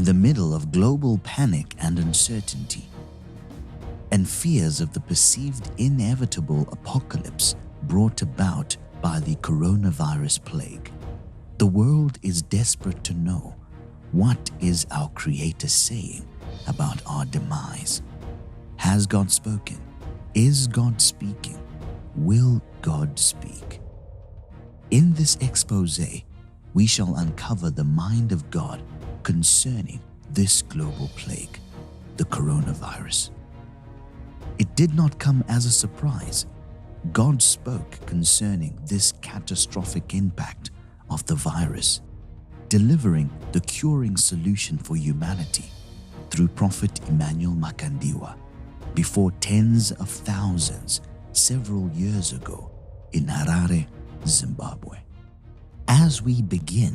In the middle of global panic and uncertainty, and fears of the perceived inevitable apocalypse brought about by the coronavirus plague, the world is desperate to know, what is our Creator saying about our demise? Has God spoken? Is God speaking? Will God speak? In this expose, we shall uncover the mind of God concerning this global plague, the coronavirus. It did not come as a surprise. God spoke concerning this catastrophic impact of the virus, delivering the curing solution for humanity through Prophet Emmanuel Makandiwa before tens of thousands several years ago in Harare, Zimbabwe. As we begin,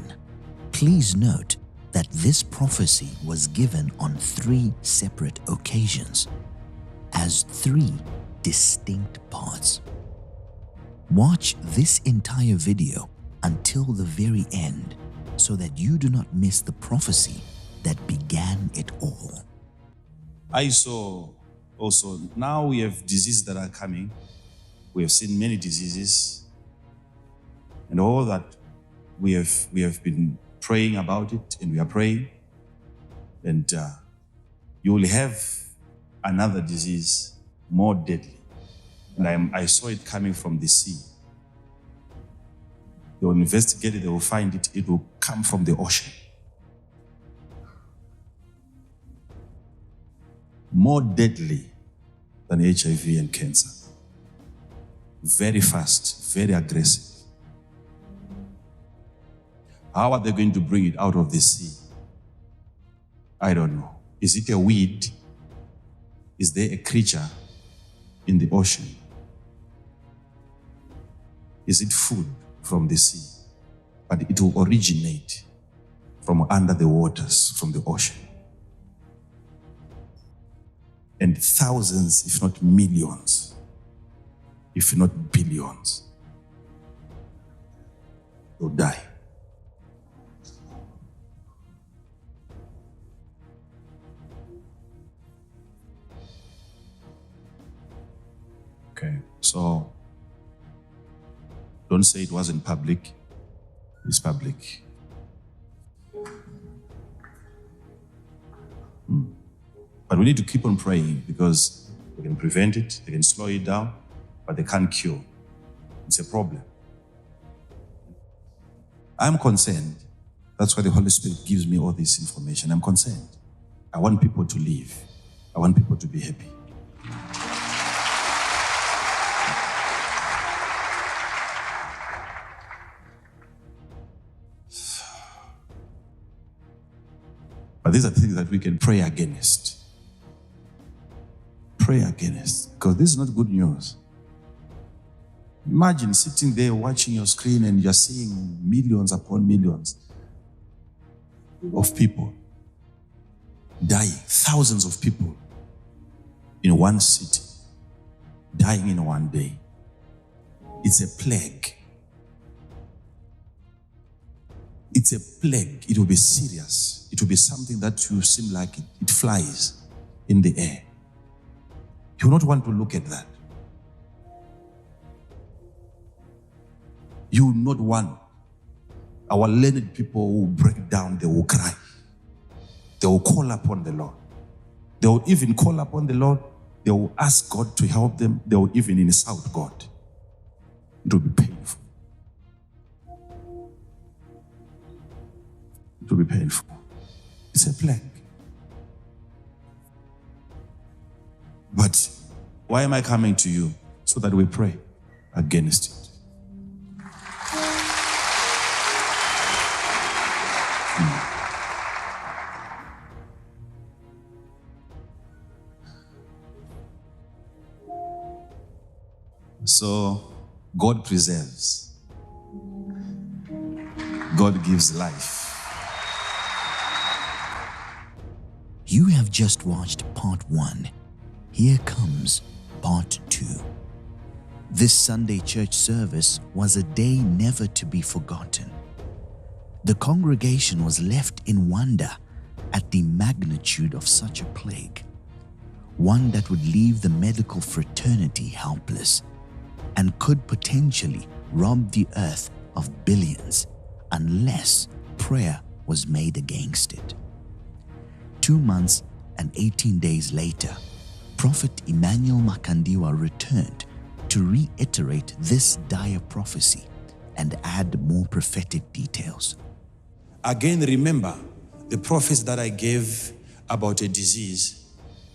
please note that this prophecy was given on 3 separate occasions as 3 distinct parts. Watch this entire video until the very end so that you do not miss the prophecy that began it all. I saw also, now we have diseases that are coming. We have seen many diseases, and all that we have been praying about it, and we are praying, and you will have another disease more deadly, and I saw it coming from the sea. They will investigate it, they will find it, it will come from the ocean. More deadly than HIV and cancer. Very fast, very aggressive. How are they going to bring it out of the sea? I don't know. Is it a weed? Is there a creature in the ocean? Is it food from the sea? But it will originate from under the waters, from the ocean. And thousands, if not millions, if not billions, will die. Okay, so don't say it wasn't public. It's public. But we need to keep on praying because they can prevent it, they can slow it down, but they can't cure. It's a problem. I'm concerned. That's why the Holy Spirit gives me all this information. I'm concerned. I want people to live. I want people to be happy. But these are things that we can pray against. Pray against, because this is not good news. Imagine sitting there watching your screen and you're seeing millions upon millions of people dying, thousands of people in one city, dying in one day. It's a plague. It's a plague. It will be serious. It will be something that you seem like it flies in the air. You will not want to look at that. You will not want. Our learned people will break down, they will cry. They will call upon the Lord. They will even call upon the Lord. They will ask God to help them. They will even insult God. It will be painful. It will be painful. It's a plague. But why am I coming to you? So that we pray against it. So, God preserves. God gives life. You have just watched part 1. Here comes part 2. This Sunday church service was a day never to be forgotten. The congregation was left in wonder at the magnitude of such a plague, one that would leave the medical fraternity helpless and could potentially rob the earth of billions unless prayer was made against it. 2 months and 18 days later, Prophet Emmanuel Makandiwa returned to reiterate this dire prophecy and add more prophetic details. Again, remember the prophecy that I gave about a disease.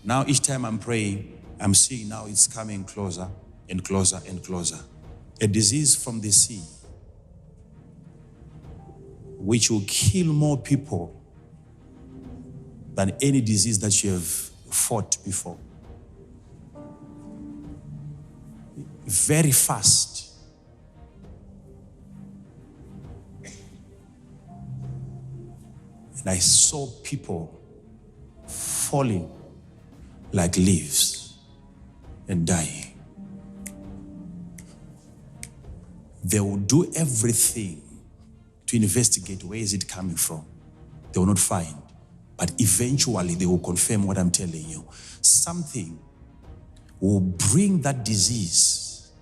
Now each time I'm praying, I'm seeing now it's coming closer and closer and closer. A disease from the sea, which will kill more people than any disease that you have fought before. Very fast. And I saw people falling like leaves and dying. They will do everything to investigate where is it coming from. They will not find. But eventually they will confirm what I'm telling you. Something will bring that disease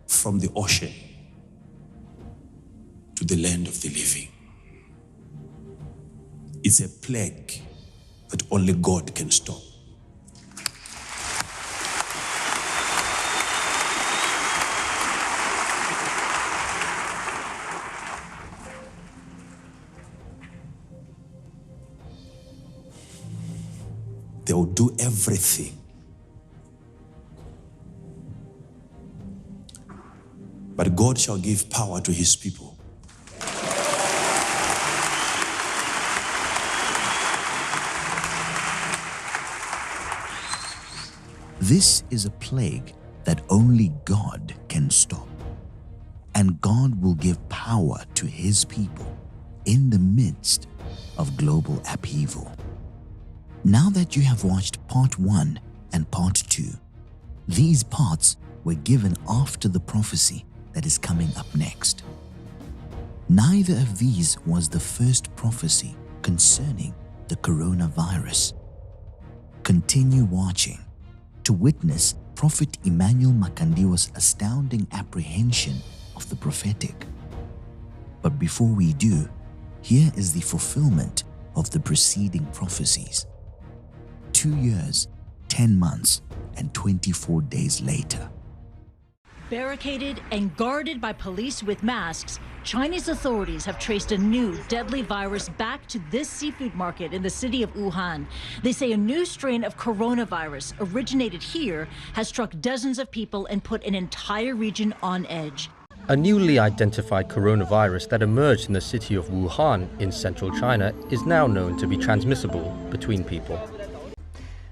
from the ocean to the land of the living. It's a plague that only God can stop. They will do everything. But God shall give power to his people. This is a plague that only God can stop. And God will give power to his people in the midst of global upheaval. Now that you have watched part 1 and part 2, these parts were given after the prophecy that is coming up next. Neither of these was the first prophecy concerning the coronavirus. Continue watching to witness Prophet Emmanuel Makandiwa's astounding apprehension of the prophetic. But before we do, here is the fulfillment of the preceding prophecies. 2 years, 10 months, and 24 days later. Barricaded and guarded by police with masks, Chinese authorities have traced a new deadly virus back to this seafood market in the city of Wuhan. They say a new strain of coronavirus originated here has struck dozens of people and put an entire region on edge. A newly identified coronavirus that emerged in the city of Wuhan in central China is now known to be transmissible between people.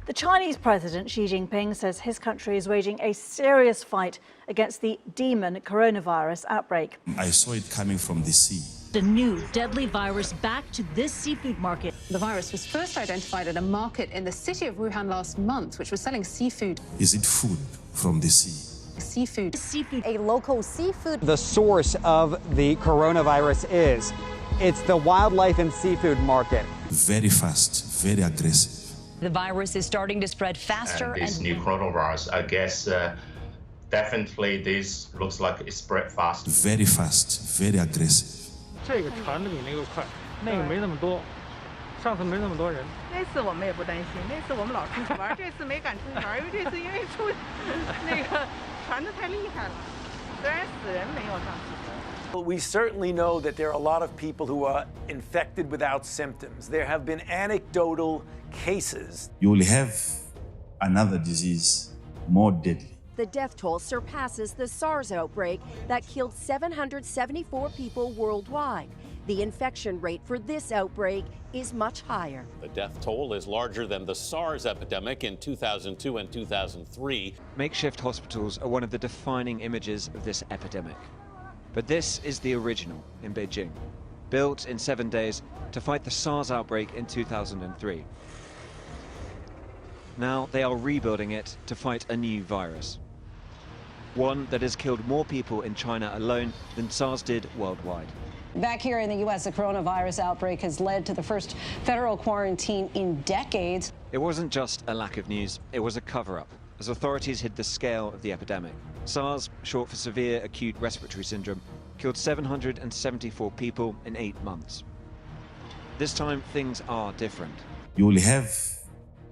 The Chinese President Xi Jinping says his country is waging a serious fight against the demon coronavirus outbreak. I saw it coming from the sea. The new deadly virus back to this seafood market. The virus was first identified at a market in the city of Wuhan last month, which was selling seafood. Is it food from the sea? Seafood. A local seafood. The source of the coronavirus is. It's the wildlife and seafood market. Very fast, very aggressive. The virus is starting to spread faster. And this new coronavirus, I guess, definitely this looks like it spread fast. Very fast, very aggressive. 这个传的比那个快，那个没那么多，上次没那么多人。那次我们也不担心，那次我们老出去玩，这次没敢出去玩，因为这次因为那个传得太厉害了，虽然死人没有上次多。 We certainly know that there are a lot of people who are infected without symptoms. There have been anecdotal cases. You will have another disease more deadly. The death toll surpasses the SARS outbreak that killed 774 people worldwide. The infection rate for this outbreak is much higher. The death toll is larger than the SARS epidemic in 2002 and 2003. Makeshift hospitals are one of the defining images of this epidemic. But this is the original in Beijing, built in 7 days to fight the SARS outbreak in 2003. Now they are rebuilding it to fight a new virus, one that has killed more people in China alone than SARS did worldwide. Back here in the U.S., the coronavirus outbreak has led to the first federal quarantine in decades. It wasn't just a lack of news, it was a cover-up, as authorities hid the scale of the epidemic. SARS, short for severe acute respiratory syndrome, killed 774 people in 8 months. This time, things are different. You will have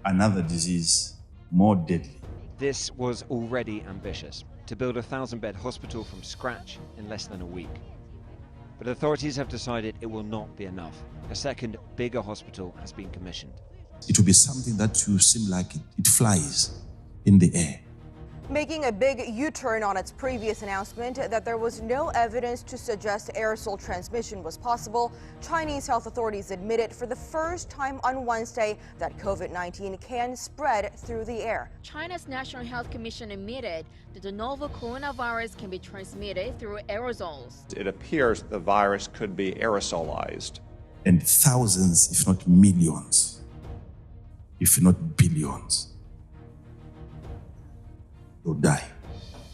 another disease more deadly. This was already ambitious, to build a 1,000-bed hospital from scratch in less than a week. But authorities have decided it will not be enough. A second, bigger hospital has been commissioned. It will be something that will seem like it flies in the air. Making a big U-turn on its previous announcement that there was no evidence to suggest aerosol transmission was possible, Chinese health authorities admitted for the first time on Wednesday that COVID-19 can spread through the air. China's National Health Commission admitted that the novel coronavirus can be transmitted through aerosols. It appears the virus could be aerosolized. And thousands, if not millions, if not billions, will die.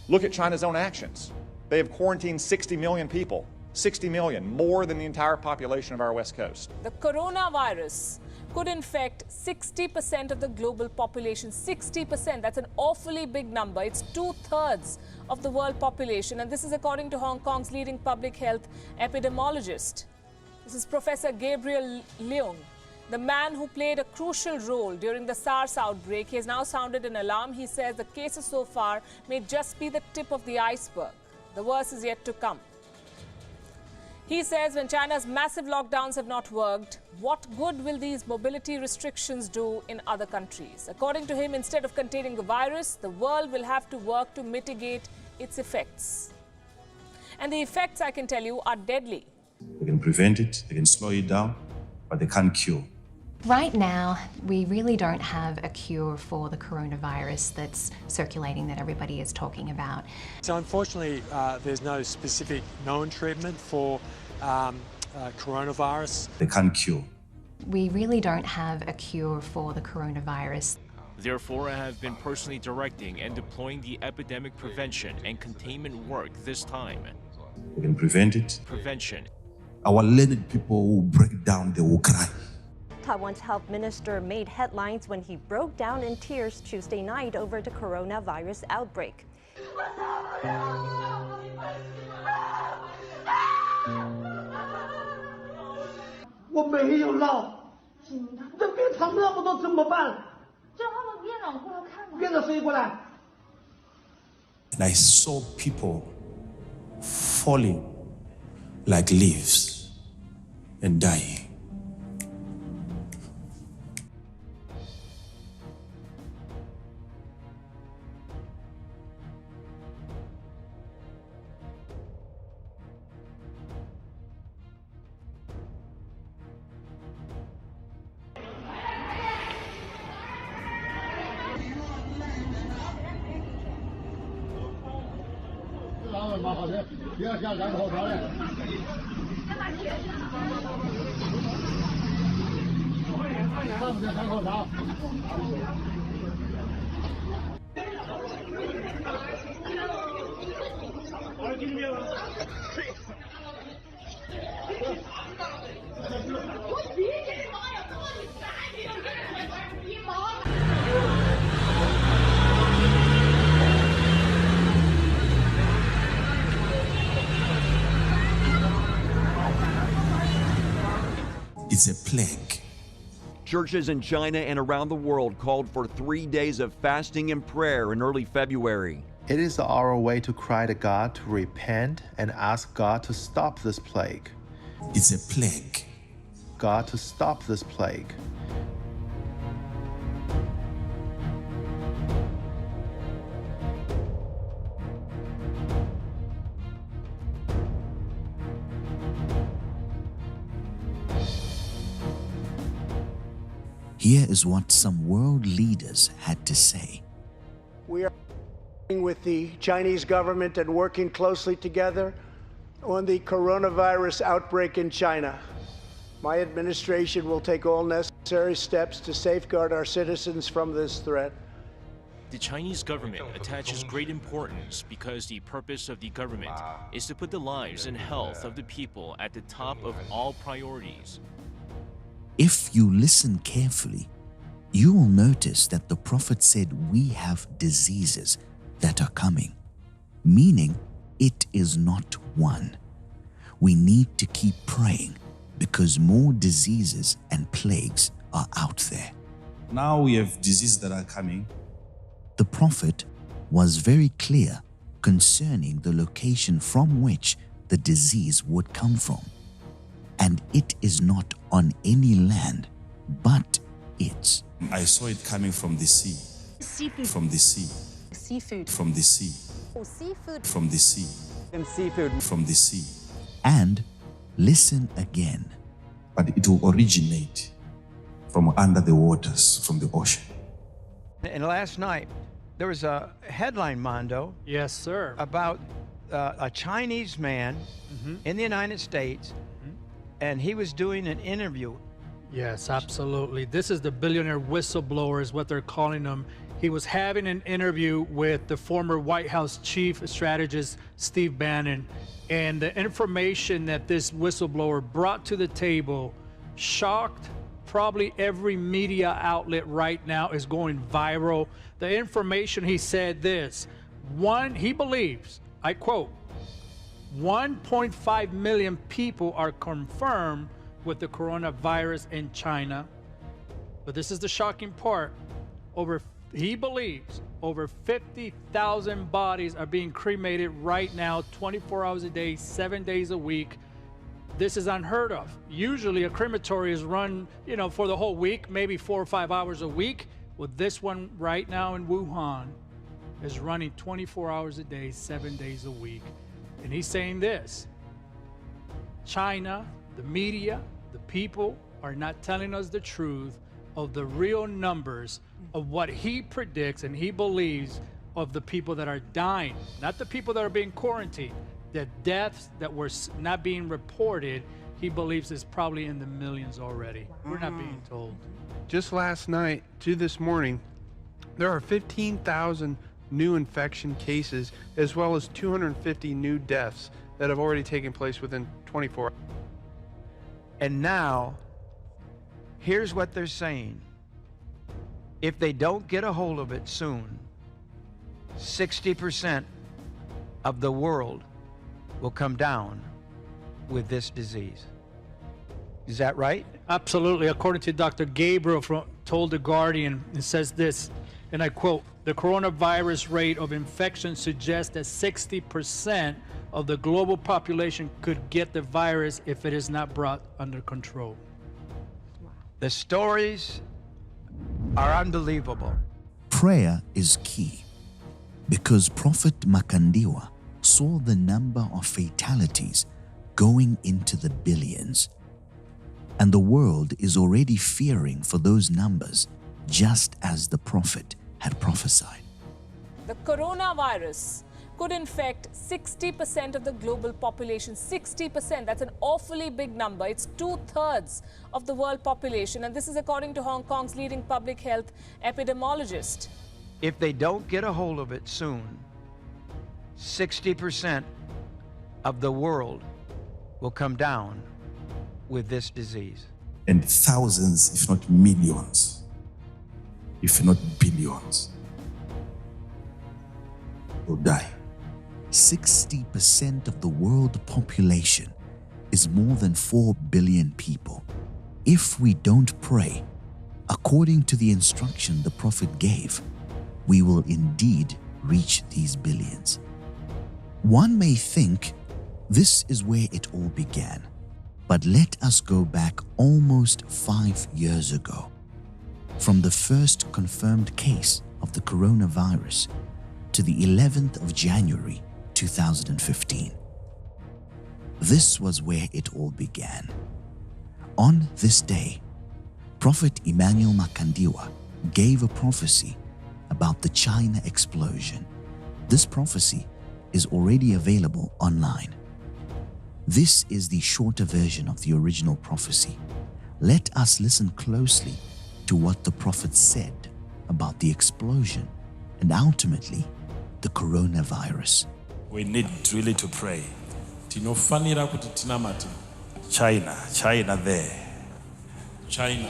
Look at China's own actions. They have quarantined 60 million people. 60 million, more than the entire population of our West Coast. The coronavirus could infect 60% of the global population. 60%, that's an awfully big number. It's 2/3 of the world population. And this is according to Hong Kong's leading public health epidemiologist. This is Professor Gabriel Leung, the man who played a crucial role during the SARS outbreak. He has now sounded an alarm. He says the cases so far may just be the tip of the iceberg. The worst is yet to come. He says when China's massive lockdowns have not worked, what good will these mobility restrictions do in other countries? According to him, instead of containing the virus, the world will have to work to mitigate its effects. And the effects, I can tell you, are deadly. They can prevent it, they can slow it down, but they can't cure. Right now, we really don't have a cure for the coronavirus that's circulating that everybody is talking about. So unfortunately, there's no specific known treatment for coronavirus. They can't cure. We really don't have a cure for the coronavirus. Therefore, I have been personally directing and deploying the epidemic prevention and containment work this time. We can prevent it. Prevention. Our learned people will break down, they will cry. Taiwan's health minister made headlines when he broke down in tears Tuesday night over the coronavirus outbreak. And I saw people falling like leaves and dying. It's a plague. Churches in China and around the world called for 3 days of fasting and prayer in early February. It is our way to cry to God to repent and ask God to stop this plague. It's a plague. God to stop this plague. Here is what some world leaders had to say. We are working with the Chinese government and working closely together on the coronavirus outbreak in China. My administration will take all necessary steps to safeguard our citizens from this threat. The Chinese government attaches great importance because the purpose of the government is to put the lives and health of the people at the top of all priorities. If you listen carefully, you will notice that the prophet said we have diseases that are coming, meaning it is not one. We need to keep praying because more diseases and plagues are out there. Now we have diseases that are coming. The prophet was very clear concerning the location from which the disease would come from. And it is not on any land, but it's. I saw it coming from the sea. Seafood. From the sea. Seafood. From the sea. Oh, seafood. From the sea. And seafood. From the sea. And listen again. But it will originate from under the waters, from the ocean. And last night, there was a headline, Mondo. Yes, sir. About a Chinese man in the United States, and he was doing an interview. Yes, absolutely. This is the billionaire whistleblower is what they're calling him. He was having an interview with the former White House chief strategist, Steve Bannon. And the information that this whistleblower brought to the table shocked probably every media outlet right now, is going viral. The information, he said this, he believes, I quote, 1.5 million people are confirmed with the coronavirus in China. But this is the shocking part. He believes over 50,000 bodies are being cremated right now, 24 hours a day, 7 days a week. This is unheard of. Usually a crematory is run, for the whole week, maybe 4 or 5 hours a week. Well, this one right now in Wuhan is running 24 hours a day, 7 days a week. And he's saying this: China, the media, the people are not telling us the truth of the real numbers of what he predicts and he believes of the people that are dying, not the people that are being quarantined. The deaths that were not being reported, he believes is probably in the millions already. We're not being told. Just last night to this morning, there are 15,000 new infection cases, as well as 250 new deaths that have already taken place within 24 hours. And now, here's what they're saying. If they don't get a hold of it soon, 60% of the world will come down with this disease. Is that right? Absolutely. According to Dr. Gabriel told The Guardian, it says this, and I quote, the coronavirus rate of infection suggests that 60% of the global population could get the virus if it is not brought under control. The stories are unbelievable. Prayer is key because Prophet Makandiwa saw the number of fatalities going into the billions. And the world is already fearing for those numbers, just as the prophet had prophesied. The coronavirus could infect 60% of the global population. 60%, that's an awfully big number. It's 2/3 of the world population. And this is according to Hong Kong's leading public health epidemiologist. If they don't get a hold of it soon, 60% of the world will come down with this disease. And thousands, if not millions, if not billions, will die. 60% of the world population is more than 4 billion people. If we don't pray, according to the instruction the prophet gave, we will indeed reach these billions. One may think this is where it all began, but let us go back almost 5 years ago, from the first confirmed case of the coronavirus to the 11th of January 2015. This was where it all began. On this day, Prophet Emmanuel Makandiwa gave a prophecy about the China explosion. This prophecy is already available online. This is the shorter version of the original prophecy. Let us listen closely to what the prophet said about the explosion and ultimately the coronavirus. We need really to pray. Tinofanira kuti tinamate. China there. China.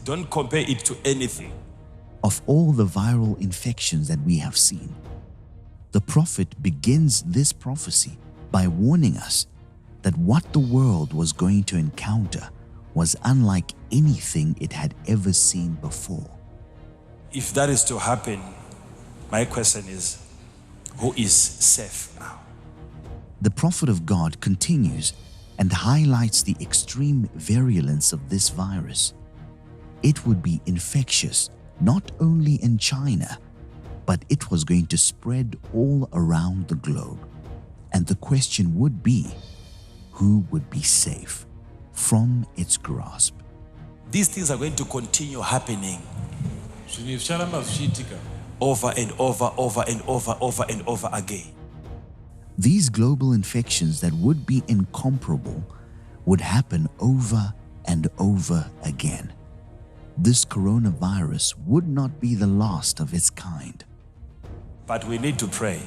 Don't compare it to anything. Of all the viral infections that we have seen, the prophet begins this prophecy by warning us that what the world was going to encounter was unlike anything it had ever seen before. If that is to happen, my question is, who is safe now? The prophet of God continues and highlights the extreme virulence of this virus. It would be infectious not only in China, but it was going to spread all around the globe. And the question would be, who would be safe from its grasp? These things are going to continue happening over and over again. These global infections that would be incomparable would happen over and over again. This coronavirus would not be the last of its kind. But we need to pray.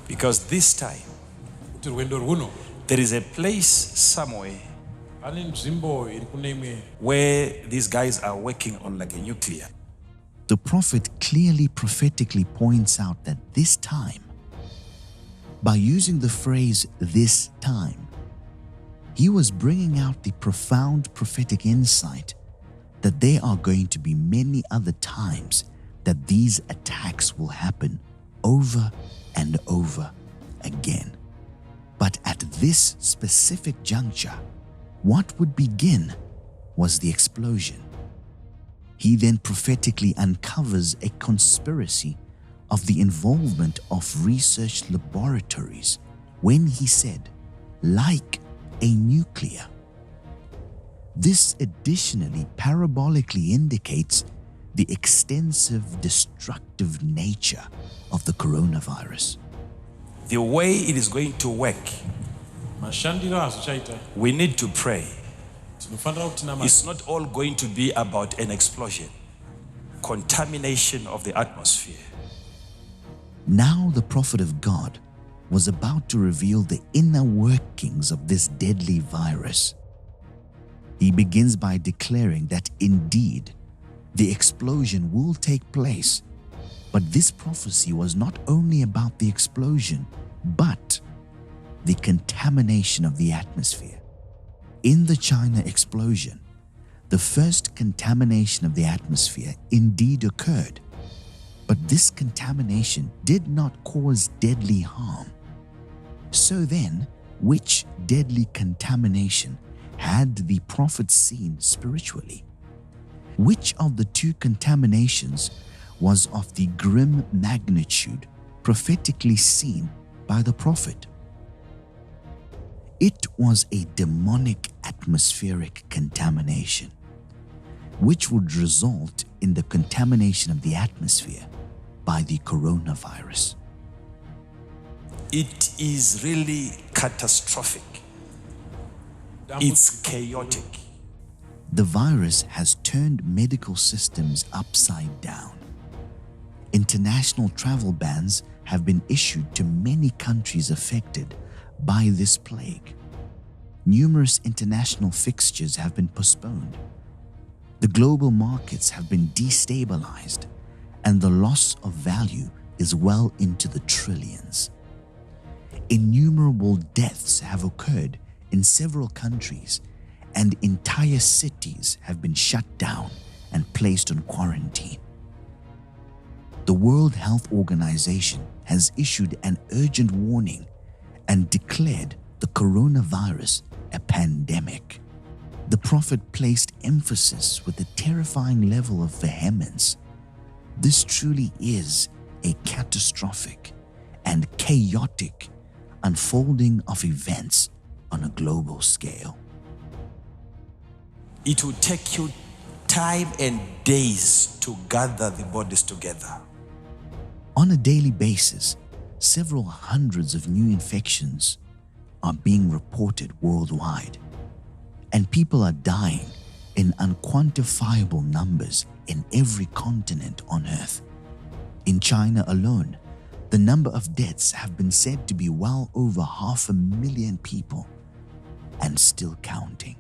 Because this time, there is a place somewhere where these guys are working on like a nuclear. The prophet clearly prophetically points out that this time, by using the phrase "this time," he was bringing out the profound prophetic insight that there are going to be many other times that these attacks will happen over and over again. But at this specific juncture, what would begin was the explosion. He then prophetically uncovers a conspiracy of the involvement of research laboratories when he said, like a nuclear. This additionally parabolically indicates the extensive destructive nature of the coronavirus. The way it is going to work, we need to pray. It's not all going to be about an explosion, contamination of the atmosphere. Now the prophet of God was about to reveal the inner workings of this deadly virus. He begins by declaring that indeed the explosion will take place, but this prophecy was not only about the explosion, but the contamination of the atmosphere. In the China explosion, the first contamination of the atmosphere indeed occurred, but this contamination did not cause deadly harm. So then, which deadly contamination had the prophet seen spiritually? Which of the two contaminations was of the grim magnitude prophetically seen by the prophet? It was a demonic atmospheric contamination, which would result in the contamination of the atmosphere by the coronavirus. It is really catastrophic. It's chaotic. The virus has turned medical systems upside down. International travel bans have been issued to many countries affected by this plague. Numerous international fixtures have been postponed. The global markets have been destabilized, and the loss of value is well into the trillions. Innumerable deaths have occurred in several countries, and entire cities have been shut down and placed on quarantine. The World Health Organization has issued an urgent warning and declared the coronavirus a pandemic. The prophet placed emphasis with a terrifying level of vehemence. This truly is a catastrophic and chaotic unfolding of events on a global scale. It will take you time and days to gather the bodies together. On a daily basis, several hundreds of new infections are being reported worldwide, and people are dying in unquantifiable numbers in every continent on earth. In China alone, the number of deaths have been said to be well over 500,000 people, and still counting.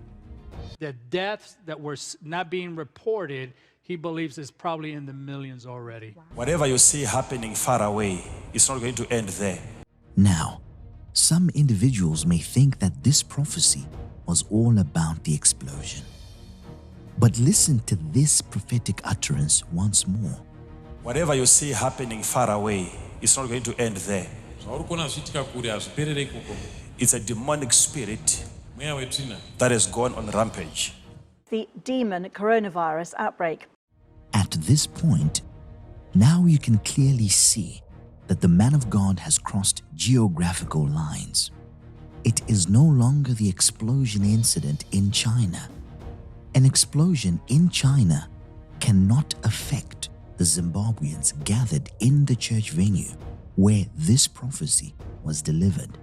The deaths that were not being reported, he believes is probably in the millions already. Whatever you see happening far away, it's not going to end there. Now, some individuals may think that this prophecy was all about the explosion. But listen to this prophetic utterance once more. Whatever you see happening far away, it's not going to end there. It's a demonic spirit that has gone on rampage. The demon coronavirus outbreak. At this point, now you can clearly see that the man of God has crossed geographical lines. It is no longer the explosion incident in China. An explosion in China cannot affect the Zimbabweans gathered in the church venue where this prophecy was delivered.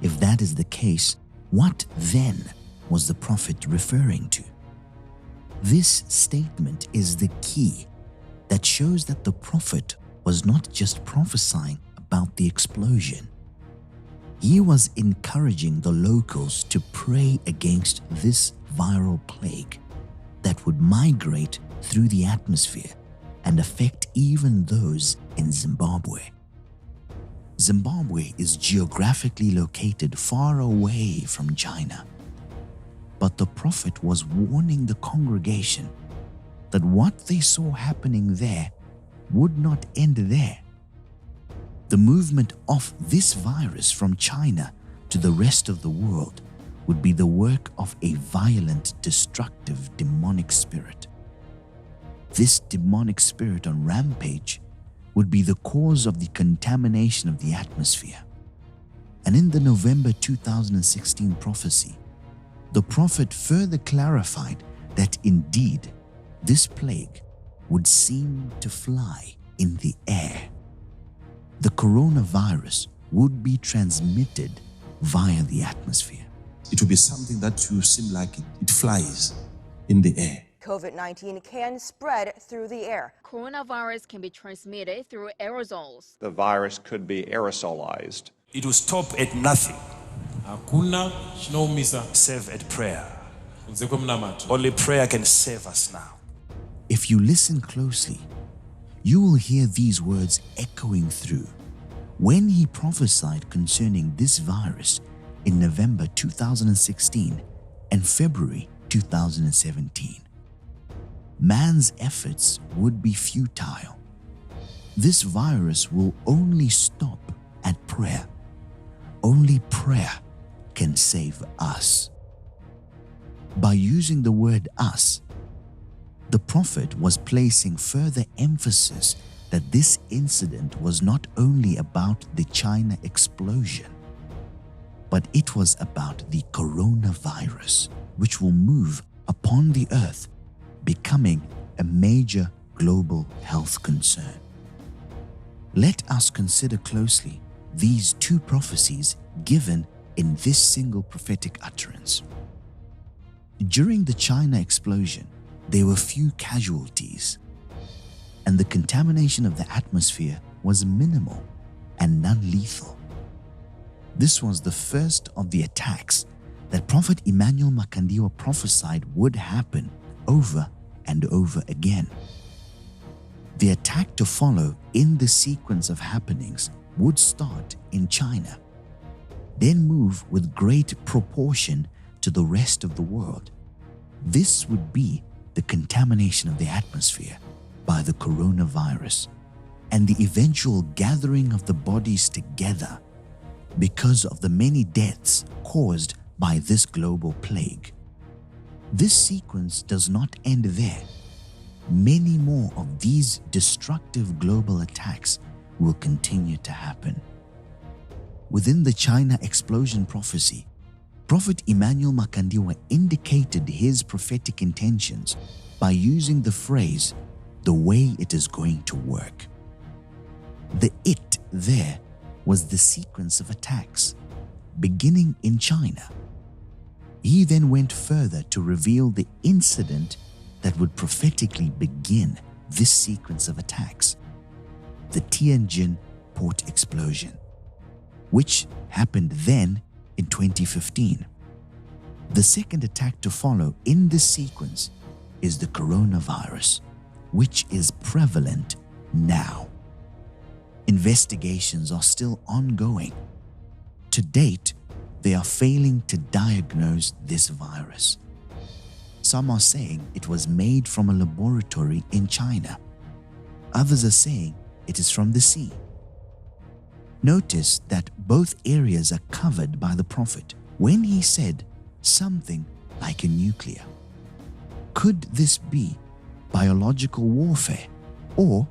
If that is the case, what then was the prophet referring to? This statement is the key that shows that the prophet was not just prophesying about the explosion. He was encouraging the locals to pray against this viral plague that would migrate through the atmosphere and affect even those in Zimbabwe. Zimbabwe is geographically located far away from China. But the prophet was warning the congregation that what they saw happening there would not end there. The movement of this virus from China to the rest of the world would be the work of a violent, destructive, demonic spirit. This demonic spirit on rampage would be the cause of the contamination of the atmosphere. And in the November 2016 prophecy, the prophet further clarified that indeed this plague would seem to fly in the air. The coronavirus would be transmitted via the atmosphere. It will be something that will seem like it flies in the air. COVID-19 can spread through the air. Coronavirus can be transmitted through aerosols. The virus could be aerosolized. It will stop at nothing. Save at prayer. Only prayer can save us now. If you listen closely, you will hear these words echoing through when he prophesied concerning this virus in November 2016 and February 2017. Man's efforts would be futile. This virus will only stop at prayer. Only prayer can save us. By using the word us, the prophet was placing further emphasis that this incident was not only about the China explosion, but it was about the coronavirus, which will move upon the earth, becoming a major global health concern. Let us consider closely these two prophecies given in this single prophetic utterance. During the China explosion, there were few casualties, and the contamination of the atmosphere was minimal and non-lethal. This was the first of the attacks that Prophet Emmanuel Makandiwa prophesied would happen over and over again. The attack to follow in the sequence of happenings would start in China, then move with great proportion to the rest of the world. This would be the contamination of the atmosphere by the coronavirus and the eventual gathering of the bodies together because of the many deaths caused by this global plague. This sequence does not end there. Many more of these destructive global attacks will continue to happen. Within the China explosion prophecy, Prophet Emmanuel Makandiwa indicated his prophetic intentions by using the phrase, "the way it is going to work." The "it" there was the sequence of attacks, beginning in China. He then went further to reveal the incident that would prophetically begin this sequence of attacks, the Tianjin port explosion, which happened then in 2015. The second attack to follow in this sequence is the coronavirus, which is prevalent now. Investigations are still ongoing. To date, they are failing to diagnose this virus. Some are saying it was made from a laboratory in China. Others are saying it is from the sea. Notice that both areas are covered by the prophet when he said something like a nuclear. Could this be biological warfare, or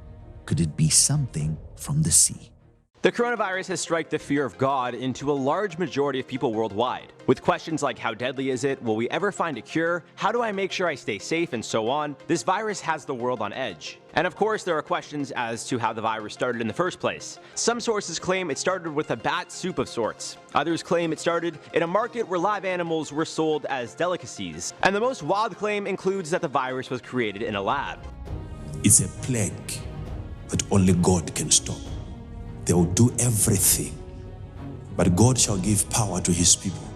could it be something from the sea? The coronavirus has struck the fear of God into a large majority of people worldwide. With questions like how deadly is it, will we ever find a cure, how do I make sure I stay safe, and so on, this virus has the world on edge. And of course, there are questions as to how the virus started in the first place. Some sources claim it started with a bat soup of sorts. Others claim it started in a market where live animals were sold as delicacies. And the most wild claim includes that the virus was created in a lab. It's a plague that only God can stop. They will do everything, but God shall give power to his people.